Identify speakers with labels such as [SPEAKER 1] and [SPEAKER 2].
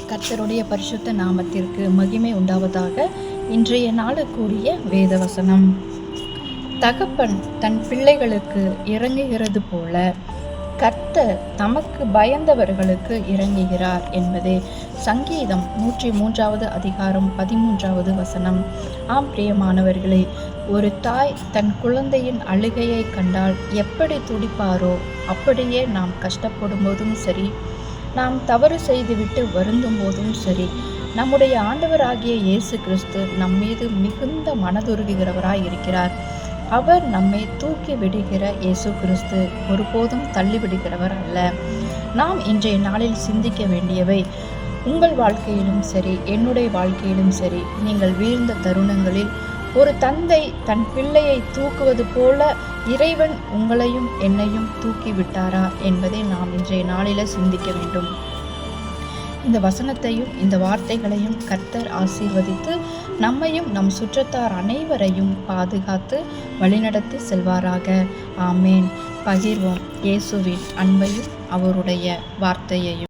[SPEAKER 1] கர்த்தருடைய பரிசுத்த நாமத்திற்கு மகிமை உண்டாவதாக. இன்றைய நாளுக்குரிய வேதவசனம். தகப்பன் தன் பிள்ளைகளுக்கு இறங்குகிறது போல கர்த்தர் தமக்கு பயந்தவர்களுக்கு இறங்குகிறார் என்பதே சங்கீதம் 103 அதிகாரம் 13 வசனம். ஆம் பிரியமானவர்களே, ஒரு தாய் தன் குழந்தையின் அழுகையை கண்டால் எப்படி துடிப்பாரோ அப்படியே நாம் கஷ்டப்படும் போதும் சரி, நாம் தவறு செய்துவிட்டு வருந்தும் போதும் சரி, நம்முடைய ஆண்டவராகிய இயேசு கிறிஸ்து நம்மீது மிகுந்த மனதுருகுகிறவராய் இருக்கிறார். அவர் நம்மை தூக்கி விடுகிற இயேசு கிறிஸ்து ஒருபோதும் தள்ளிவிடுகிறவர் அல்ல. நாம் இன்றைய நாளில் சிந்திக்க வேண்டியவை, உங்கள் வாழ்க்கையிலும் சரி, என்னுடைய வாழ்க்கையிலும் சரி, நீங்கள் வீழ்ந்த தருணங்களில் ஒரு தந்தை தன் பிள்ளையை தூக்குவது போல இறைவன் உங்களையும் என்னையும் தூக்கி விட்டாரா என்பதை நாம் இன்றைய நாளில சிந்திக்க வேண்டும். இந்த வசனத்தையும் இந்த வார்த்தைகளையும் கர்த்தர் ஆசீர்வதித்து நம்மையும் நம் சுற்றத்தார் அனைவரையும் பாதுகாத்து வழிநடத்தி செல்வாராக. ஆமேன். பகிர்வோம் இயேசுவின் அன்பையும் அவருடைய வார்த்தையையும்.